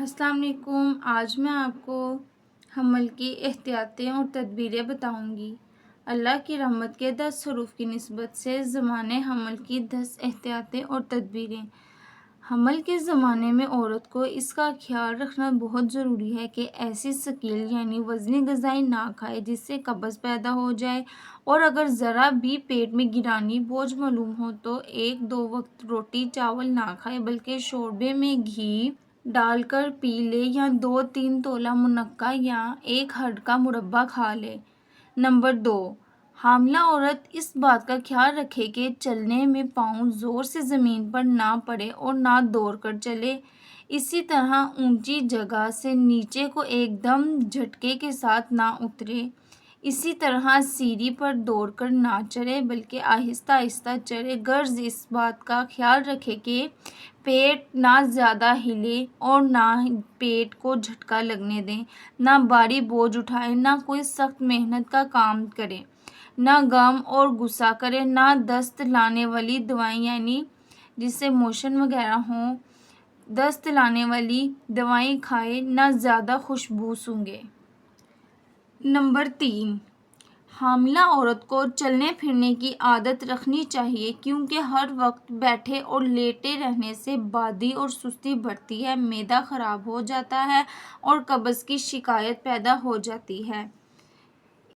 السلام علیکم۔ آج میں آپ کو حمل کی احتیاطیں اور تدبیریں بتاؤں گی۔ اللہ کی رحمت کے 10 حروف کی نسبت سے زمانے حمل کی 10 احتیاطیں اور تدبیریں۔ حمل کے زمانے میں عورت کو اس کا خیال رکھنا بہت ضروری ہے کہ ایسی ثقیل یعنی وزنی غذائیں نہ کھائے جس سے قبض پیدا ہو جائے، اور اگر ذرا بھی پیٹ میں گرانی بوجھ معلوم ہو تو 1-2 وقت روٹی چاول نہ کھائے بلکہ شوربے میں گھی ڈال کر پی لے، یا 2-3 تولہ منقع یا 1 ہرڈ کا مربع کھا لے۔ نمبر 2، حاملہ عورت اس بات کا خیال رکھے کہ چلنے میں پاؤں زور سے زمین پر نہ پڑے اور نہ دوڑ کر چلے۔ اسی طرح اونچی جگہ سے نیچے کو ایک دم جھٹکے کے ساتھ نہ اترے۔ اسی طرح سیڑھی پر دوڑ کر نہ چڑھے بلکہ آہستہ آہستہ چڑھے، غرض اس بات کا خیال رکھے کہ پیٹ نہ زیادہ ہلے اور نہ پیٹ کو جھٹکا لگنے دیں، نہ بھاری بوجھ اٹھائے، نہ کوئی سخت محنت کا کام کرے، نہ غم اور غصہ کرے، نہ دست لانے والی دوائیں یعنی جس سے موشن وغیرہ ہوں، دست لانے والی دوائیں کھائے، نہ زیادہ خوشبو سونگھے۔ نمبر 3، حاملہ عورت کو چلنے پھرنے کی عادت رکھنی چاہیے، کیونکہ ہر وقت بیٹھے اور لیٹے رہنے سے بادی اور سستی بڑھتی ہے، معدہ خراب ہو جاتا ہے اور قبض کی شکایت پیدا ہو جاتی ہے۔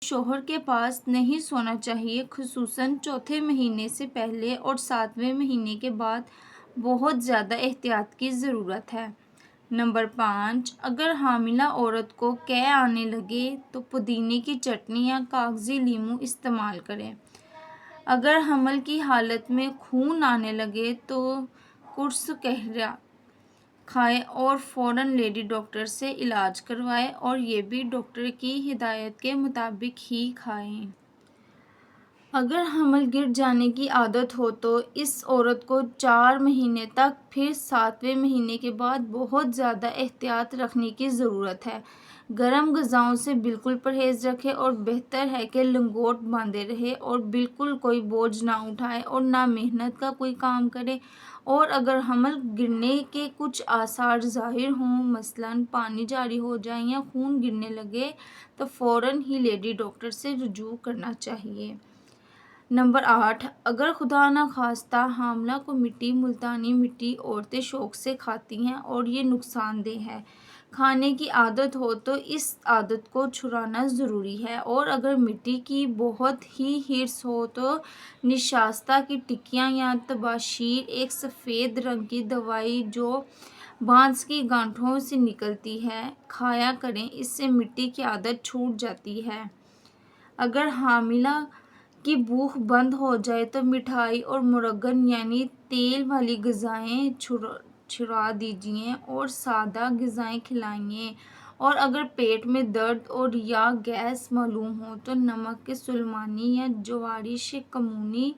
شوہر کے پاس نہیں سونا چاہیے، خصوصاً چوتھے مہینے سے پہلے اور 7ویں مہینے کے بعد بہت زیادہ احتیاط کی ضرورت ہے۔ نمبر 5، اگر حاملہ عورت کو قے آنے لگے تو پودینے کی چٹنی یا کاغذی لیموں استعمال کریں۔ اگر حمل کی حالت میں خون آنے لگے تو قرص قہوہ کھائیں اور فوراً لیڈی ڈاکٹر سے علاج کروائیں، اور یہ بھی ڈاکٹر کی ہدایت کے مطابق ہی کھائیں۔ اگر حمل گر جانے کی عادت ہو تو اس عورت کو 4 مہینے تک پھر 7ویں مہینے کے بعد بہت زیادہ احتیاط رکھنے کی ضرورت ہے۔ گرم غذاؤں سے بالکل پرہیز رکھے اور بہتر ہے کہ لنگوٹ باندھے رہے اور بالکل کوئی بوجھ نہ اٹھائے اور نہ محنت کا کوئی کام کرے، اور اگر حمل گرنے کے کچھ آثار ظاہر ہوں، مثلاً پانی جاری ہو جائے یا خون گرنے لگے، تو فوراً ہی لیڈی ڈاکٹر سے رجوع کرنا چاہیے۔ نمبر 8، اگر خدا نخواستہ حاملہ کو مٹی ملتانی مٹی عورتیں شوق سے کھاتی ہیں اور یہ نقصان دہ ہے، کھانے کی عادت ہو تو اس عادت کو چھڑانا ضروری ہے، اور اگر مٹی کی بہت ہی ہرس ہو تو نشاستہ کی ٹکیاں یا طباشیر، ایک سفید رنگ کی دوائی جو بانس کی گانٹھوں سے نکلتی ہے، کھایا کریں، اس سے مٹی کی عادت چھوٹ جاتی ہے۔ اگر حاملہ کی بھوک بند ہو جائے تو مٹھائی اور مرغن یعنی تیل والی غذائیں چھڑا دیجیے اور سادہ غذائیں کھلائیے، اور اگر پیٹ میں درد اور یا گیس معلوم ہو تو نمک سلیمانی یا جواری کمونی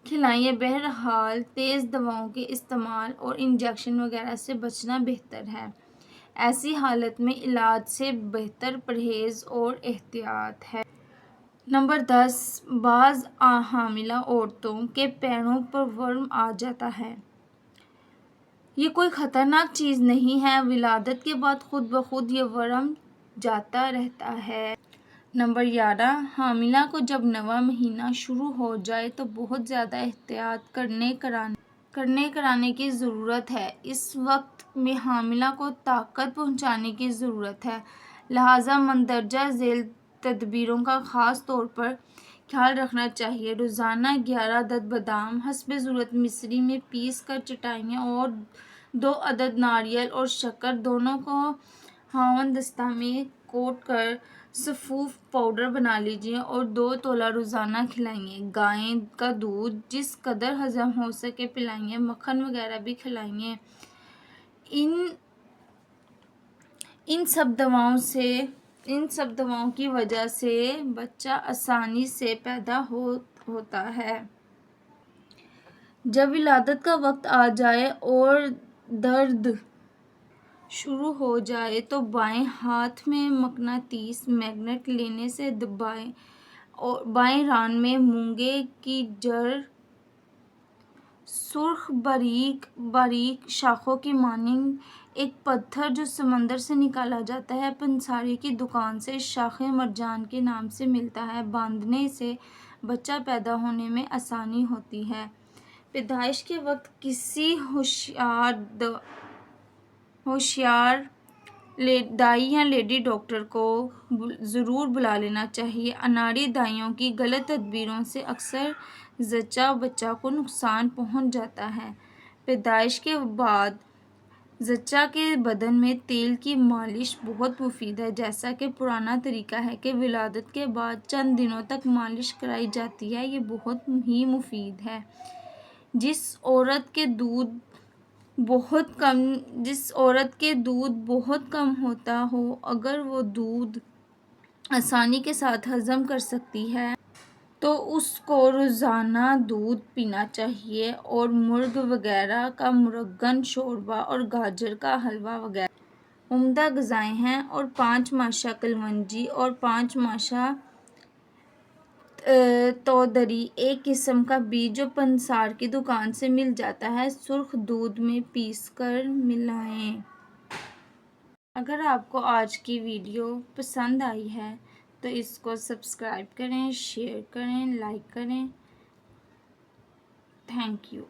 کھلائیے۔ بہرحال تیز دواؤں کے استعمال اور انجیکشن وغیرہ سے بچنا بہتر ہے۔ ایسی حالت میں علاج سے بہتر پرہیز اور احتیاط ہے۔ نمبر 10، بعض حاملہ عورتوں کے پیروں پر ورم آ جاتا ہے۔ یہ کوئی خطرناک چیز نہیں ہے، ولادت کے بعد خود بخود یہ ورم جاتا رہتا ہے۔ نمبر 11، حاملہ کو جب 9واں مہینہ شروع ہو جائے تو بہت زیادہ احتیاط کرنے کرانے کی ضرورت ہے۔ اس وقت میں حاملہ کو طاقت پہنچانے کی ضرورت ہے، لہٰذا مندرجہ ذیل تدبیروں کا خاص طور پر خیال رکھنا چاہیے۔ روزانہ 11 عدد بادام حسب ضرورت مصری میں پیس کر چٹائیں، اور 2 عدد ناریل اور شکر دونوں کو ہاون دستہ میں کوٹ کر سفوف پاؤڈر بنا لیجیے اور 2 تولہ روزانہ کھلائیے۔ گائے کا دودھ جس قدر ہضم ہو سکے پلائیے، مکھن وغیرہ بھی کھلائیے۔ ان سب دواؤں کی وجہ سے بچہ آسانی سے پیدا ہوتا ہے۔ جب ولادت کا وقت آ جائے اور درد شروع ہو جائے تو بائیں ہاتھ میں مقناطیسی میگنیٹ لینے سے دبائیں، اور بائیں ران میں مونگے کی جڑ سرخ باریک باریک شاخوں کی مانند ایک پتھر جو سمندر سے نکالا جاتا ہے پنساری کی دکان سے شاخ مرجان کے نام سے ملتا ہے۔ باندھنے سے بچہ پیدا ہونے میں آسانی ہوتی ہے۔ پیدائش کے وقت کسی ہوشیار دائی یا لیڈی ڈاکٹر کو ضرور بلا لینا چاہیے۔ اناڑی دائیوں کی غلط تدبیروں سے اکثر زچہ بچہ کو نقصان پہنچ جاتا ہے۔ پیدائش کے بعد زچہ کے بدن میں تیل کی مالش بہت مفید ہے۔ جیسا کہ پرانا طریقہ ہے کہ ولادت کے بعد چند دنوں تک مالش کرائی جاتی ہے، یہ بہت ہی مفید ہے۔ جس عورت کے دودھ بہت کم ہوتا ہو، اگر وہ دودھ آسانی کے ساتھ ہضم کر سکتی ہے تو اس کو روزانہ دودھ پینا چاہیے، اور مرغ وغیرہ کا مرغن شوربہ اور گاجر کا حلوہ وغیرہ عمدہ غذائیں ہیں۔ اور 5 ماشا کلونجی اور 5 ماشا تودری ایک قسم کا بیج جو پنسار کی دکان سے مل جاتا ہے، سرخ دودھ میں پیس کر ملائیں۔ اگر آپ کو آج کی ویڈیو پسند آئی ہے تو اس کو سبسکرائب کریں، شیئر کریں، لائک کریں۔ Thank you.